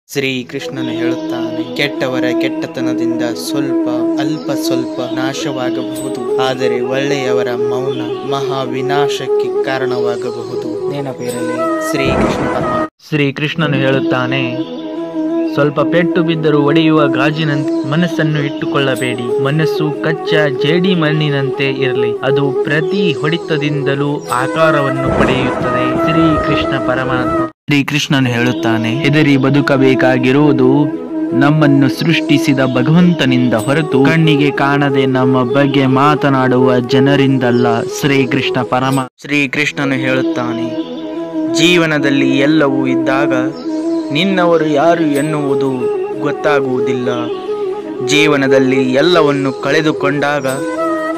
ಶ್ರೀ ಕೃಷ್ಣನು ಹೇಳುತ್ತಾನೆ, ಕೆಟ್ಟವರ ಕೆಟ್ಟತನದಿಂದ ಅಲ್ಪ ಸ್ವಲ್ಪ ನಾಶವಾಗಬಹುದು, ಆದರೆ ಒಳ್ಳೆಯವರ ಮೌನ ಮಹಾ ವಿನಾಶಕ್ಕೆ ಕಾರಣವಾಗಬಹುದು. ನೆನಪಿರಲಿ. ಶ್ರೀಕೃಷ್ಣ ಪರಮಾತ್ಮ. ಶ್ರೀಕೃಷ್ಣನು ಹೇಳುತ್ತಾನೆ, ಸ್ವಲ್ಪ ಪೆಟ್ಟು ಬಿದ್ದರೂ ಒಡೆಯುವ ಗಾಜಿನಂತೆ ಮನಸ್ಸನ್ನು ಇಟ್ಟುಕೊಳ್ಳಬೇಡಿ. ಮನಸ್ಸು ಕಚ್ಚಾ ಜೇಡಿ ಮಣ್ಣಿನಂತೆ ಇರಲಿ, ಅದು ಪ್ರತಿ ಹೊಡೆತದಿಂದಲೂ ಆಕಾರವನ್ನು ಪಡೆಯುತ್ತದೆ. ಶ್ರೀಕೃಷ್ಣ ಪರಮಾತ್ಮ. ಶ್ರೀಕೃಷ್ಣನು ಹೇಳುತ್ತಾನೆ, ಹೆದರಿ ಬದುಕಬೇಕಾಗಿರುವುದು ನಮ್ಮನ್ನು ಸೃಷ್ಟಿಸಿದ ಭಗವಂತನಿಂದ ಹೊರತು ಕಣ್ಣಿಗೆ ಕಾಣದೆ ನಮ್ಮ ಬಗ್ಗೆ ಮಾತನಾಡುವ ಜನರಿಂದಲ್ಲ. ಶ್ರೀಕೃಷ್ಣ ಪರಮ. ಶ್ರೀಕೃಷ್ಣನು ಹೇಳುತ್ತಾನೆ, ಜೀವನದಲ್ಲಿ ಎಲ್ಲವೂ ಇದ್ದಾಗ ನಿನ್ನವರು ಯಾರು ಎನ್ನುವುದು ಗೊತ್ತಾಗುವುದಿಲ್ಲ. ಜೀವನದಲ್ಲಿ ಎಲ್ಲವನ್ನು ಕಳೆದುಕೊಂಡಾಗ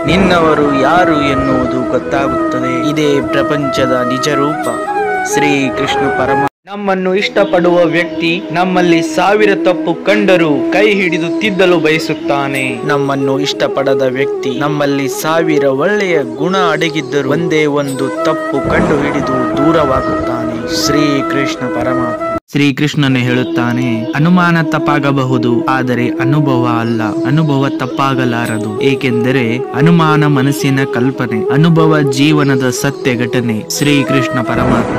ನಿನ್ನವರು ಯಾರು ಎನ್ನುವುದು ಗೊತ್ತಾಗುತ್ತದೆ. ಇದೇ ಪ್ರಪಂಚದ ನಿಜ ರೂಪ. ಶ್ರೀಕೃಷ್ಣ ಪರಮ. ನಮ್ಮನ್ನು ಇಷ್ಟಪಡುವ ವ್ಯಕ್ತಿ ನಮ್ಮಲ್ಲಿ 1000 ತಪ್ಪು ಕಂಡರೂ ಕೈ ಹಿಡಿದು ತಿದ್ದಲು ಬಯಸುತ್ತಾನೆ. ನಮ್ಮನ್ನು ಇಷ್ಟಪಡದ ವ್ಯಕ್ತಿ ನಮ್ಮಲ್ಲಿ 1000 ಒಳ್ಳೆಯ ಗುಣ ಅಡಗಿದ್ದರೂ ಒಂದೇ ಒಂದು ತಪ್ಪು ಕಂಡು ಹಿಡಿದು ದೂರವಾಗುತ್ತಾನೆ. ಶ್ರೀಕೃಷ್ಣ ಪರಮಾತ್ಮ. ಶ್ರೀಕೃಷ್ಣನು ಹೇಳುತ್ತಾನೆ, ಅನುಮಾನ ತಪ್ಪಾಗಬಹುದು, ಆದರೆ ಅನುಭವ ಅಲ್ಲ. ಅನುಭವ ತಪ್ಪಾಗಲಾರದು, ಏಕೆಂದರೆ ಅನುಮಾನ ಮನಸ್ಸಿನ ಕಲ್ಪನೆ, ಅನುಭವ ಜೀವನದ ಸತ್ಯ ಘಟನೆ. ಶ್ರೀಕೃಷ್ಣ ಪರಮಾತ್ಮ.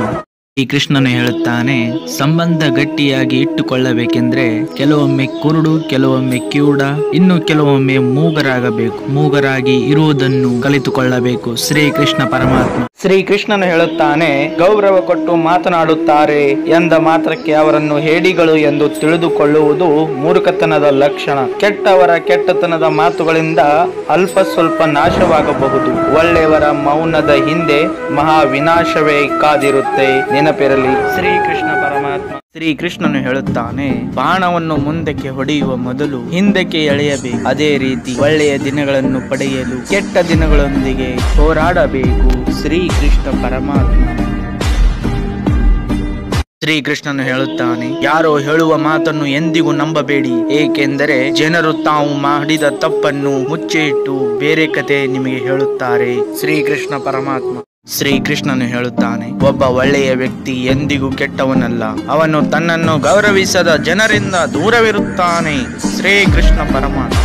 ಶ್ರೀಕೃಷ್ಣನು ಹೇಳುತ್ತಾನೆ, ಸಂಬಂಧ ಗಟ್ಟಿಯಾಗಿ ಇಟ್ಟುಕೊಳ್ಳಬೇಕೆಂದ್ರೆ ಕೆಲವೊಮ್ಮೆ ಕುರುಡು, ಕೆಲವೊಮ್ಮೆ ಕಿವುಡ, ಇನ್ನು ಕೆಲವೊಮ್ಮೆ ಮೂಗರಾಗಬೇಕು. ಮೂಗರಾಗಿ ಇರುವುದನ್ನು ಕಲಿತುಕೊಳ್ಳಬೇಕು. ಶ್ರೀಕೃಷ್ಣ ಪರಮಾತ್ಮ. ಶ್ರೀಕೃಷ್ಣನು ಹೇಳುತ್ತಾನೆ, ಗೌರವ ಕೊಟ್ಟು ಮಾತನಾಡುತ್ತಾರೆ ಎಂದ ಮಾತ್ರಕ್ಕೆ ಅವರನ್ನು ಹೇಡಿಗಳು ಎಂದು ತಿಳಿದುಕೊಳ್ಳುವುದು ಮೂರ್ಖತನದ ಲಕ್ಷಣ. ಕೆಟ್ಟವರ ಕೆಟ್ಟತನದ ಮಾತುಗಳಿಂದ ಅಲ್ಪ ಸ್ವಲ್ಪ ನಾಶವಾಗಬಹುದು. ಒಳ್ಳೆಯವರ ಮೌನದ ಹಿಂದೆ ಮಹಾ ವಿನಾಶವೇ ಕಾದಿರುತ್ತೆ. ನೆನಪಿರಲಿ. ಶ್ರೀಕೃಷ್ಣ ಪರಮಾತ್ಮ. ಶ್ರೀಕೃಷ್ಣನು ಹೇಳುತ್ತಾನೆ, ಬಾಣವನ್ನು ಮುಂದಕ್ಕೆ ಹೊಡೆಯುವ ಮೊದಲು ಹಿಂದಕ್ಕೆ ಎಳೆಯಬೇಕು. ಅದೇ ರೀತಿ ಒಳ್ಳೆಯ ದಿನಗಳನ್ನು ಪಡೆಯಲು ಕೆಟ್ಟ ದಿನಗಳೊಂದಿಗೆ ಹೋರಾಡಬೇಕು. ಶ್ರೀಕೃಷ್ಣ ಪರಮಾತ್ಮ. ಶ್ರೀಕೃಷ್ಣನು ಹೇಳುತ್ತಾನೆ, ಯಾರೋ ಹೇಳುವ ಮಾತನ್ನು ಎಂದಿಗೂ ನಂಬಬೇಡಿ, ಏಕೆಂದರೆ ಜನರು ತಾವು ಮಾಡಿದ ತಪ್ಪನ್ನು ಮುಚ್ಚಿ ಇಟ್ಟು ಬೇರೆ ಕತೆ ನಿಮಗೆ ಹೇಳುತ್ತಾರೆ. ಶ್ರೀಕೃಷ್ಣ ಪರಮಾತ್ಮ. ಶ್ರೀಕೃಷ್ಣನು ಹೇಳುತ್ತಾನೆ, ಒಬ್ಬ ಒಳ್ಳೆಯ ವ್ಯಕ್ತಿ ಎಂದಿಗೂ ಕೆಟ್ಟವನಲ್ಲ. ಅವನು ತನ್ನನ್ನು ಗೌರವಿಸದ ಜನರಿಂದ ದೂರವಿರುತ್ತಾನೆ. ಶ್ರೀಕೃಷ್ಣ ಪರಮಾತ್ಮ.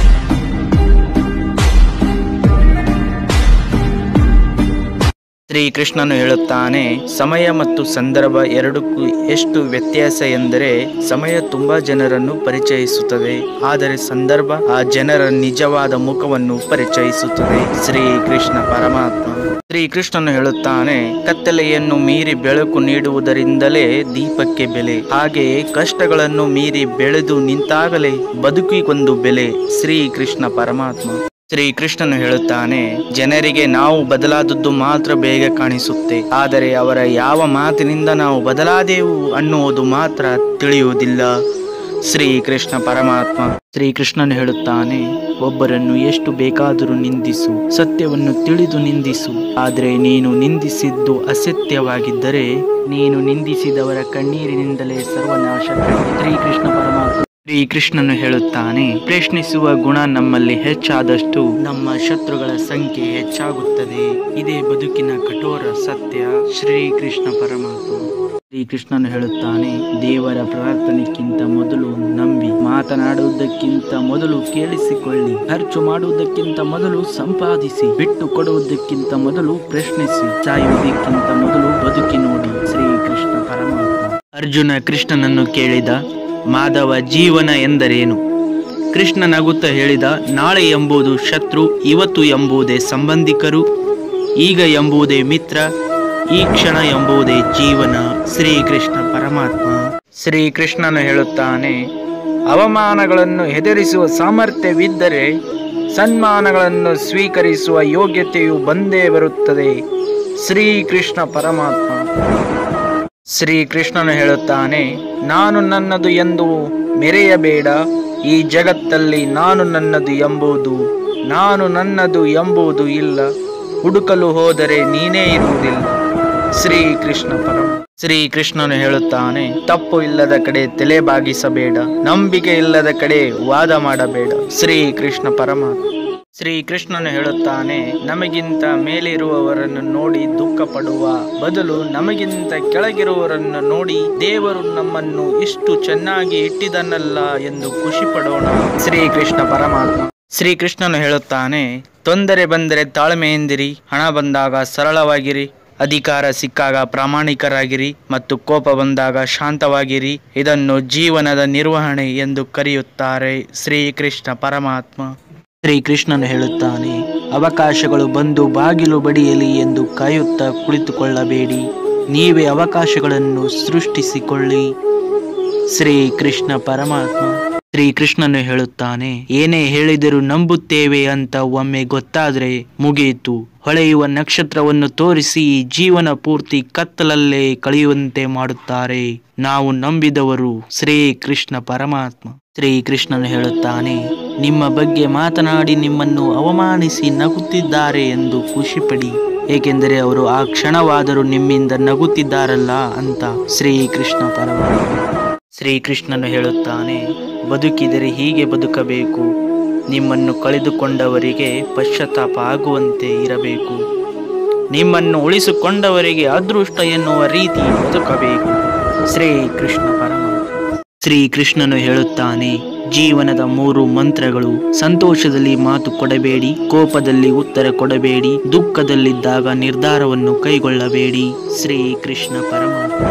ಶ್ರೀಕೃಷ್ಣನು ಹೇಳುತ್ತಾನೆ, ಸಮಯ ಮತ್ತು ಸಂದರ್ಭ ಎರಡಕ್ಕೂ ಎಷ್ಟು ವ್ಯತ್ಯಾಸ ಎಂದರೆ, ಸಮಯ ತುಂಬಾ ಜನರನ್ನು ಪರಿಚಯಿಸುತ್ತದೆ, ಆದರೆ ಸಂದರ್ಭ ಆ ಜನರ ನಿಜವಾದ ಮುಖವನ್ನು ಪರಿಚಯಿಸುತ್ತದೆ. ಶ್ರೀಕೃಷ್ಣ ಪರಮಾತ್ಮ. ಶ್ರೀಕೃಷ್ಣನು ಹೇಳುತ್ತಾನೆ, ಕತ್ತಲೆಯನ್ನು ಮೀರಿ ಬೆಳಕು ನೀಡುವುದರಿಂದಲೇ ದೀಪಕ್ಕೆ ಬೆಲೆ, ಹಾಗೆಯೇ ಕಷ್ಟಗಳನ್ನು ಮೀರಿ ಬೆಳೆದು ನಿಂತಾಗಲೇ ಬದುಕಿಗೊಂದು ಬೆಲೆ. ಶ್ರೀಕೃಷ್ಣ ಪರಮಾತ್ಮ. ಶ್ರೀಕೃಷ್ಣನು ಹೇಳುತ್ತಾನೆ, ಜನರಿಗೆ ನಾವು ಬದಲಾದದ್ದು ಮಾತ್ರ ಬೇಗ ಕಾಣಿಸುತ್ತೆ, ಆದರೆ ಅವರ ಯಾವ ಮಾತಿನಿಂದ ನಾವು ಬದಲಾದೆವು ಅನ್ನುವುದು ಮಾತ್ರ ತಿಳಿಯುವುದಿಲ್ಲ. ಶ್ರೀಕೃಷ್ಣ ಪರಮಾತ್ಮ. ಶ್ರೀಕೃಷ್ಣನು ಹೇಳುತ್ತಾನೆ, ಒಬ್ಬರನ್ನು ಎಷ್ಟು ಬೇಕಾದರೂ ನಿಂದಿಸು, ಸತ್ಯವನ್ನು ತಿಳಿದು ನಿಂದಿಸು, ಆದರೆ ನೀನು ನಿಂದಿಸಿದ್ದು ಅಸತ್ಯವಾಗಿದ್ದರೆ ನೀನು ನಿಂದಿಸಿದವರ ಕಣ್ಣೀರಿನಿಂದಲೇ ಸರ್ವನಾಶ. ಶ್ರೀಕೃಷ್ಣ ಪರಮಾತ್ಮ. ಶ್ರೀಕೃಷ್ಣನು ಹೇಳುತ್ತಾನೆ, ಪ್ರಶ್ನಿಸುವ ಗುಣ ನಮ್ಮಲ್ಲಿ ಹೆಚ್ಚಾದಷ್ಟು ನಮ್ಮ ಶತ್ರುಗಳ ಸಂಖ್ಯೆ ಹೆಚ್ಚಾಗುತ್ತದೆ. ಇದೇ ಬದುಕಿನ ಕಠೋರ ಸತ್ಯ. ಶ್ರೀಕೃಷ್ಣ ಪರಮಾತ್ಮ. ಶ್ರೀಕೃಷ್ಣನು ಹೇಳುತ್ತಾನೆ, ದೇವರ ಪ್ರಾರ್ಥನೆಗಿಂತ ಮೊದಲು ನಂಬಿ, ಮಾತನಾಡುವುದಕ್ಕಿಂತ ಮೊದಲು ಕೇಳಿಸಿಕೊಳ್ಳಿ, ಖರ್ಚು ಮಾಡುವುದಕ್ಕಿಂತ ಮೊದಲು ಸಂಪಾದಿಸಿ, ಬಿಟ್ಟು ಕೊಡುವುದಕ್ಕಿಂತ ಮೊದಲು ಪ್ರಶ್ನಿಸಿ, ಸಾಯುವುದಕ್ಕಿಂತ ಮೊದಲು ಬದುಕಿ ನೋಡಿ. ಶ್ರೀಕೃಷ್ಣ ಪರಮಾತ್ಮ. ಅರ್ಜುನ ಕೃಷ್ಣನನ್ನು ಕೇಳಿದ, ಮಾಧವ, ಜೀವನ ಎಂದರೇನು? ಕೃಷ್ಣ ನಗುತ್ತಾ ಹೇಳಿದ, ನಾಳೆ ಎಂಬುದು ಶತ್ರು, ಇವತ್ತು ಎಂಬುದೇ ಸಂಬಂಧಿಕರು, ಈಗ ಎಂಬುದೇ ಮಿತ್ರ, ಈ ಕ್ಷಣ ಎಂಬುದೇ ಜೀವನ. ಶ್ರೀಕೃಷ್ಣ ಪರಮಾತ್ಮ. ಶ್ರೀಕೃಷ್ಣನು ಹೇಳುತ್ತಾನೆ, ಅವಮಾನಗಳನ್ನು ಹೆದರಿಸುವ ಸಾಮರ್ಥ್ಯವಿದ್ದರೆ ಸನ್ಮಾನಗಳನ್ನು ಸ್ವೀಕರಿಸುವ ಯೋಗ್ಯತೆಯು ಬಂದೇ ಬರುತ್ತದೆ. ಶ್ರೀಕೃಷ್ಣ ಪರಮಾತ್ಮ. ಶ್ರೀಕೃಷ್ಣನು ಹೇಳುತ್ತಾನೆ, ನಾನು ನನ್ನದು ಎಂದು ಮೆರೆಯಬೇಡ. ಈ ಜಗತ್ತಲ್ಲಿ ನಾನು ನನ್ನದು ಎಂಬುದು ಇಲ್ಲ. ಹುಡುಕಲು ಹೋದರೆ ನೀನೇ ಇರುವುದಿಲ್ಲ. ಶ್ರೀಕೃಷ್ಣ ಪರಮ. ಶ್ರೀಕೃಷ್ಣನು ಹೇಳುತ್ತಾನೆ, ತಪ್ಪು ಇಲ್ಲದ ಕಡೆ ತಲೆ ಬಾಗಿಸಬೇಡ, ನಂಬಿಕೆ ಇಲ್ಲದ ಕಡೆ ವಾದ ಮಾಡಬೇಡ. ಶ್ರೀಕೃಷ್ಣ ಪರಮಾತ್ಮ. ಶ್ರೀಕೃಷ್ಣನು ಹೇಳುತ್ತಾನೆ, ನಮಗಿಂತ ಮೇಲಿರುವವರನ್ನು ನೋಡಿ ದುಃಖ ಪಡುವ ಬದಲು ನಮಗಿಂತ ಕೆಳಗಿರುವವರನ್ನು ನೋಡಿ ದೇವರು ನಮ್ಮನ್ನು ಇಷ್ಟು ಚೆನ್ನಾಗಿ ಇಟ್ಟಿದನಲ್ಲ ಎಂದು ಖುಷಿ ಪಡೋಣ. ಶ್ರೀಕೃಷ್ಣ ಪರಮಾತ್ಮ. ಶ್ರೀಕೃಷ್ಣನು ಹೇಳುತ್ತಾನೆ, ತೊಂದರೆ ಬಂದರೆ ತಾಳ್ಮೆಯಿಂದಿರಿ, ಹಣ ಬಂದಾಗ ಸರಳವಾಗಿರಿ, ಅಧಿಕಾರ ಸಿಕ್ಕಾಗ ಪ್ರಾಮಾಣಿಕರಾಗಿರಿ ಮತ್ತು ಕೋಪ ಬಂದಾಗ ಶಾಂತವಾಗಿರಿ. ಇದನ್ನು ಜೀವನದ ನಿರ್ವಹಣೆ ಎಂದು ಕರೆಯುತ್ತಾರೆ. ಶ್ರೀಕೃಷ್ಣ ಪರಮಾತ್ಮ. ಶ್ರೀಕೃಷ್ಣನು ಹೇಳುತ್ತಾನೆ, ಅವಕಾಶಗಳು ಬಂದು ಬಾಗಿಲು ಬಡಿಯಲಿ ಎಂದು ಕಾಯುತ್ತಾ ಕುಳಿತುಕೊಳ್ಳಬೇಡಿ, ನೀವೇ ಅವಕಾಶಗಳನ್ನು ಸೃಷ್ಟಿಸಿಕೊಳ್ಳಿ. ಶ್ರೀಕೃಷ್ಣ ಪರಮಾತ್ಮ. ಶ್ರೀಕೃಷ್ಣನು ಹೇಳುತ್ತಾನೆ, ಏನೇ ಹೇಳಿದರೂ ನಂಬುತ್ತೇವೆ ಅಂತ ಒಮ್ಮೆ ಗೊತ್ತಾದ್ರೆ ಮುಗಿಯಿತು. ಹೊಳೆಯುವ ನಕ್ಷತ್ರವನ್ನು ತೋರಿಸಿ ಜೀವನ ಪೂರ್ತಿ ಕತ್ತಲಲ್ಲೇ ಕಳೆಯುವಂತೆ ಮಾಡುತ್ತಾರೆ ನಾವು ನಂಬಿದವರು. ಶ್ರೀಕೃಷ್ಣ ಪರಮಾತ್ಮ. ಶ್ರೀಕೃಷ್ಣನು ಹೇಳುತ್ತಾನೆ, ನಿಮ್ಮ ಬಗ್ಗೆ ಮಾತನಾಡಿ ನಿಮ್ಮನ್ನು ಅವಮಾನಿಸಿ ನಗುತ್ತಿದ್ದಾರೆ ಎಂದು ಖುಷಿಪಡಿ, ಏಕೆಂದರೆ ಅವರು ಆ ಕ್ಷಣವಾದರೂ ನಿಮ್ಮಿಂದ ನಗುತ್ತಿದ್ದಾರಲ್ಲ ಅಂತ. ಶ್ರೀಕೃಷ್ಣ ಪರಮಾತ್ಮ. ಶ್ರೀಕೃಷ್ಣನು ಹೇಳುತ್ತಾನೆ, ಬದುಕಿದರೆ ಹೀಗೆ ಬದುಕಬೇಕು. ನಿಮ್ಮನ್ನು ಕಳೆದುಕೊಂಡವರಿಗೆ ಪಶ್ಚಾತ್ತಾಪ ಆಗುವಂತೆ ಇರಬೇಕು. ನಿಮ್ಮನ್ನು ಉಳಿಸಿಕೊಂಡವರಿಗೆ ಅದೃಷ್ಟ ಎನ್ನುವ ರೀತಿ ಬದುಕಬೇಕು. ಶ್ರೀಕೃಷ್ಣ ಪರಮಾತ್ಮ. ಶ್ರೀಕೃಷ್ಣನು ಹೇಳುತ್ತಾನೆ, ಜೀವನದ 3 ಮಂತ್ರಗಳು: ಸಂತೋಷದಲ್ಲಿ ಮಾತು ಕೊಡಬೇಡಿ, ಕೋಪದಲ್ಲಿ ಉತ್ತರ ಕೊಡಬೇಡಿ, ದುಃಖದಲ್ಲಿದ್ದಾಗ ನಿರ್ಧಾರವನ್ನು ಕೈಗೊಳ್ಳಬೇಡಿ. ಶ್ರೀಕೃಷ್ಣ ಪರಮಾತ್ಮ.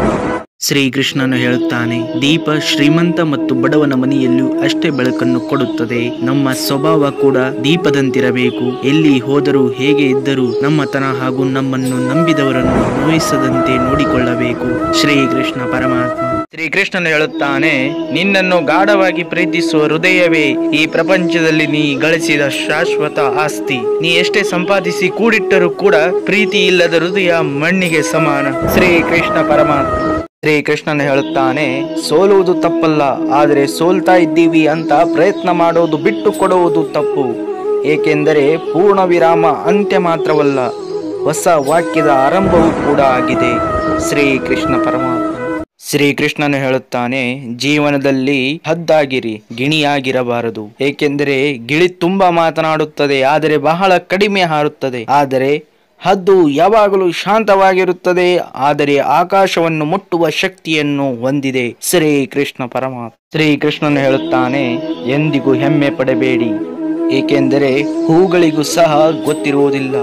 ಶ್ರೀಕೃಷ್ಣನು ಹೇಳುತ್ತಾನೆ, ದೀಪ ಶ್ರೀಮಂತ ಮತ್ತು ಬಡವನ ಮನೆಯಲ್ಲೂ ಅಷ್ಟೇ ಬೆಳಕನ್ನು ಕೊಡುತ್ತದೆ. ನಮ್ಮ ಸ್ವಭಾವ ಕೂಡ ದೀಪದಂತಿರಬೇಕು. ಎಲ್ಲಿ ಹೋದರೂ ಹೇಗೆ ಇದ್ದರೂ ನಮ್ಮತನ ಹಾಗೂ ನಮ್ಮನ್ನು ನಂಬಿದವರನ್ನು ನೋಯಿಸದಂತೆ ನೋಡಿಕೊಳ್ಳಬೇಕು. ಶ್ರೀಕೃಷ್ಣ ಪರಮಾತ್ಮ. ಶ್ರೀಕೃಷ್ಣನು ಹೇಳುತ್ತಾನೆ, ನಿನ್ನನ್ನು ಗಾಢವಾಗಿ ಪ್ರೀತಿಸುವ ಹೃದಯವೇ ಈ ಪ್ರಪಂಚದಲ್ಲಿ ನೀ ಗಳಿಸಿದ ಶಾಶ್ವತ ಆಸ್ತಿ. ನೀ ಎಷ್ಟೇ ಸಂಪಾದಿಸಿ ಕೂಡಿಟ್ಟರೂ ಕೂಡ ಪ್ರೀತಿ ಇಲ್ಲದ ಹೃದಯ ಮಣ್ಣಿಗೆ ಸಮಾನ. ಶ್ರೀಕೃಷ್ಣ ಪರಮಾತ್ಮ. ಶ್ರೀಕೃಷ್ಣನು ಹೇಳುತ್ತಾನೆ, ಸೋಲುವುದು ತಪ್ಪಲ್ಲ, ಆದರೆ ಸೋಲ್ತಾ ಇದ್ದೀವಿ ಅಂತ ಪ್ರಯತ್ನ ಮಾಡೋದು ಬಿಟ್ಟು ಕೊಡುವುದು ತಪ್ಪು. ಏಕೆಂದರೆ ಪೂರ್ಣ ವಿರಾಮ ಅಂತ್ಯ ಮಾತ್ರವಲ್ಲ, ಹೊಸ ವಾಕ್ಯದ ಆರಂಭವೂ ಕೂಡ ಆಗಿದೆ. ಶ್ರೀಕೃಷ್ಣ ಪರಮಾತ್ಮ. ಶ್ರೀಕೃಷ್ಣನು ಹೇಳುತ್ತಾನೆ, ಜೀವನದಲ್ಲಿ ಹದ್ದಾಗಿರಿ, ಗಿಣಿಯಾಗಿರಬಾರದು. ಏಕೆಂದರೆ ಗಿಳಿ ತುಂಬಾ ಮಾತನಾಡುತ್ತದೆ, ಆದರೆ ಬಹಳ ಕಡಿಮೆ ಹಾರುತ್ತದೆ. ಆದರೆ ಹದ್ದು ಯಾವಾಗಲೂ ಶಾಂತವಾಗಿರುತ್ತದೆ, ಆದರೆ ಆಕಾಶವನ್ನು ಮುಟ್ಟುವ ಶಕ್ತಿಯನ್ನು ಹೊಂದಿದೆ. ಶ್ರೀಕೃಷ್ಣ ಪರಮಾತ್ಮ. ಶ್ರೀಕೃಷ್ಣನು ಹೇಳುತ್ತಾನೆ, ಎಂದಿಗೂ ಹೆಮ್ಮೆ ಪಡಬೇಡಿ, ಏಕೆಂದರೆ ಹೂಗಳಿಗೂ ಸಹ ಗೊತ್ತಿರುವುದಿಲ್ಲ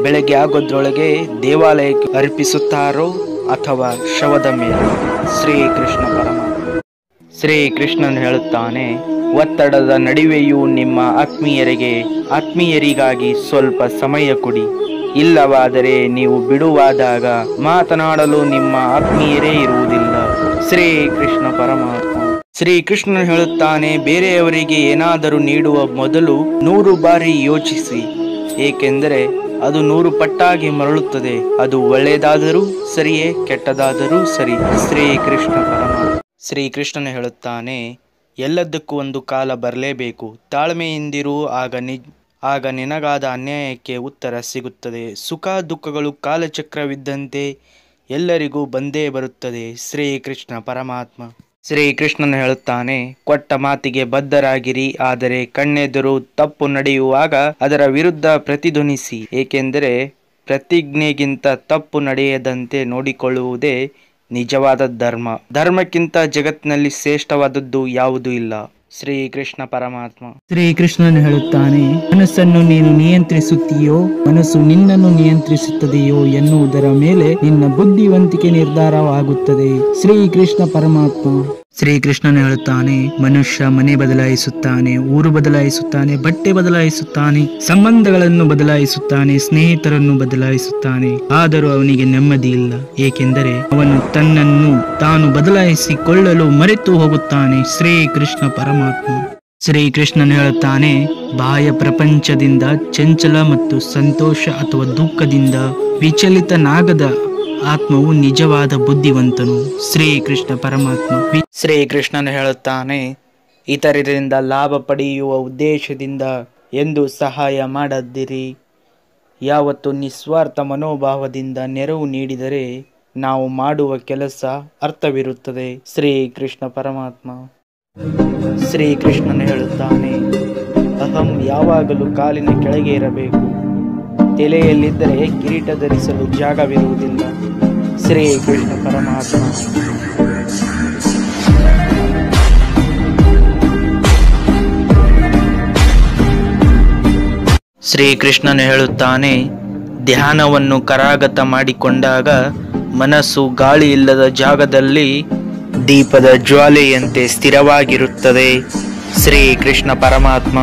ಬೆಳಗ್ಗೆ ಆಗೋದ್ರೊಳಗೆ ದೇವಾಲಯಕ್ಕೆ ಅರ್ಪಿಸುತ್ತಾರೋ ಅಥವಾ ಶವದ ಮೇಲೆ. ಶ್ರೀಕೃಷ್ಣ ಪರಮಾತ್ಮ. ಶ್ರೀಕೃಷ್ಣನು ಹೇಳುತ್ತಾನೆ, ಒತ್ತಡದ ನಡುವೆಯೂ ನಿಮ್ಮ ಆತ್ಮೀಯರಿಗಾಗಿ ಸ್ವಲ್ಪ ಸಮಯ ಕೊಡಿ. ಇಲ್ಲವಾದರೆ ನೀವು ಬಿಡುವಾದಾಗ ಮಾತನಾಡಲು ನಿಮ್ಮ ಆತ್ಮೀಯರೇ ಇರುವುದಿಲ್ಲ. ಶ್ರೀಕೃಷ್ಣ ಪರಮಾತ್ಮ. ಶ್ರೀಕೃಷ್ಣನು ಹೇಳುತ್ತಾನೆ, ಬೇರೆಯವರಿಗೆ ಏನಾದರೂ ನೀಡುವ ಮೊದಲು 100 ಬಾರಿ ಯೋಚಿಸಿ, ಏಕೆಂದರೆ ಅದು 100 ಪಟ್ಟಾಗಿ ಮರಳುತ್ತದೆ. ಅದು ಒಳ್ಳೆಯದಾದರೂ ಸರಿಯೇ, ಕೆಟ್ಟದಾದರೂ ಸರಿ. ಶ್ರೀಕೃಷ್ಣ ಪರಮಾತ್ಮ. ಶ್ರೀಕೃಷ್ಣನು ಹೇಳುತ್ತಾನೆ, ಎಲ್ಲದಕ್ಕೂ ಒಂದು ಕಾಲ ಬರಲೇಬೇಕು. ತಾಳ್ಮೆಯಿಂದಿರು, ಆಗ ನಿನಗಾದ ಅನ್ಯಾಯಕ್ಕೆ ಉತ್ತರ ಸಿಗುತ್ತದೆ. ಸುಖ ದುಃಖಗಳು ಕಾಲಚಕ್ರವಿದ್ದಂತೆ ಎಲ್ಲರಿಗೂ ಬಂದೇ ಬರುತ್ತದೆ. ಶ್ರೀಕೃಷ್ಣ ಪರಮಾತ್ಮ. ಶ್ರೀಕೃಷ್ಣನು ಹೇಳುತ್ತಾನೆ, ಕೊಟ್ಟ ಮಾತಿಗೆ ಬದ್ಧರಾಗಿರಿ, ಆದರೆ ಕಣ್ಣೆದುರು ತಪ್ಪು ನಡೆಯುವಾಗ ಅದರ ವಿರುದ್ಧ ಪ್ರತಿಧ್ವನಿಸಿ. ಏಕೆಂದರೆ ಪ್ರತಿಜ್ಞೆಗಿಂತ ತಪ್ಪು ನಡೆಯದಂತೆ ನೋಡಿಕೊಳ್ಳುವುದೇ ನಿಜವಾದ ಧರ್ಮ. ಧರ್ಮಕ್ಕಿಂತ ಜಗತ್ತಿನಲ್ಲಿ ಶ್ರೇಷ್ಠವಾದದ್ದು ಯಾವುದೂ ಇಲ್ಲ. ಶ್ರೀಕೃಷ್ಣ ಪರಮಾತ್ಮ. ಶ್ರೀಕೃಷ್ಣನು ಹೇಳುತ್ತಾನೆ, ಮನಸ್ಸನ್ನು ನೀನು ನಿಯಂತ್ರಿಸುತ್ತೀಯೋ, ಮನಸ್ಸು ನಿನ್ನನ್ನು ನಿಯಂತ್ರಿಸುತ್ತದೆಯೋ ಎನ್ನುವುದರ ಮೇಲೆ ನಿನ್ನ ಬುದ್ಧಿವಂತಿಕೆ ನಿರ್ಧಾರವಾಗುತ್ತದೆ. ಶ್ರೀಕೃಷ್ಣ ಪರಮಾತ್ಮ. ಶ್ರೀಕೃಷ್ಣನು ಹೇಳುತ್ತಾನೆ, ಮನುಷ್ಯ ಮನೆ ಬದಲಾಯಿಸುತ್ತಾನೆ, ಊರು ಬದಲಾಯಿಸುತ್ತಾನೆ, ಬಟ್ಟೆ ಬದಲಾಯಿಸುತ್ತಾನೆ, ಸಂಬಂಧಗಳನ್ನು ಬದಲಾಯಿಸುತ್ತಾನೆ, ಸ್ನೇಹಿತರನ್ನು ಬದಲಾಯಿಸುತ್ತಾನೆ, ಆದರೂ ಅವನಿಗೆ ನೆಮ್ಮದಿ ಇಲ್ಲ. ಏಕೆಂದರೆ ಅವನು ತನ್ನನ್ನು ತಾನು ಬದಲಾಯಿಸಿಕೊಳ್ಳಲು ಮರೆತು ಹೋಗುತ್ತಾನೆ. ಶ್ರೀಕೃಷ್ಣ ಪರಮಾತ್ಮ. ಶ್ರೀಕೃಷ್ಣನು ಹೇಳುತ್ತಾನೆ, ಬಾಹ್ಯ ಪ್ರಪಂಚದಿಂದ ಚಂಚಲ ಮತ್ತು ಸಂತೋಷ ಅಥವಾ ದುಃಖದಿಂದ ವಿಚಲಿತನಾಗದ ಆತ್ಮವು ನಿಜವಾದ ಬುದ್ಧಿವಂತನು. ಶ್ರೀಕೃಷ್ಣ ಪರಮಾತ್ಮ. ಶ್ರೀಕೃಷ್ಣನು ಹೇಳುತ್ತಾನೆ, ಇತರರಿಂದ ಲಾಭ ಪಡೆಯುವ ಉದ್ದೇಶದಿಂದ ಎಂದು ಸಹಾಯ ಮಾಡದಿರಿ. ಯಾವತ್ತು ನಿಸ್ವಾರ್ಥ ಮನೋಭಾವದಿಂದ ನೆರವು ನೀಡಿದರೆ ನಾವು ಮಾಡುವ ಕೆಲಸ ಅರ್ಥವಿರುತ್ತದೆ. ಶ್ರೀಕೃಷ್ಣ ಪರಮಾತ್ಮ. ಶ್ರೀಕೃಷ್ಣನು ಹೇಳುತ್ತಾನೆ, ಅಹಂ ಯಾವಾಗಲೂ ಕಾಲಿನ ಕೆಳಗೆ ಇರಬೇಕು. ತಲೆಯಲ್ಲಿದ್ದರೆ ಕಿರೀಟ ಧರಿಸಲು ಜಾಗವಿರುವುದಿಲ್ಲ. ಶ್ರೀ ಕೃಷ್ಣ ಪರಮಾತ್ಮ. ಶ್ರೀಕೃಷ್ಣನು ಹೇಳುತ್ತಾನೆ, ಧ್ಯಾನವನ್ನು ಕರಗತ ಮಾಡಿಕೊಂಡಾಗ ಮನಸ್ಸು ಗಾಳಿ ಇಲ್ಲದ ಜಾಗದಲ್ಲಿ ದೀಪದ ಜ್ವಾಲೆಯಂತೆ ಸ್ಥಿರವಾಗಿರುತ್ತದೆ. ಶ್ರೀ ಕೃಷ್ಣ ಪರಮಾತ್ಮ.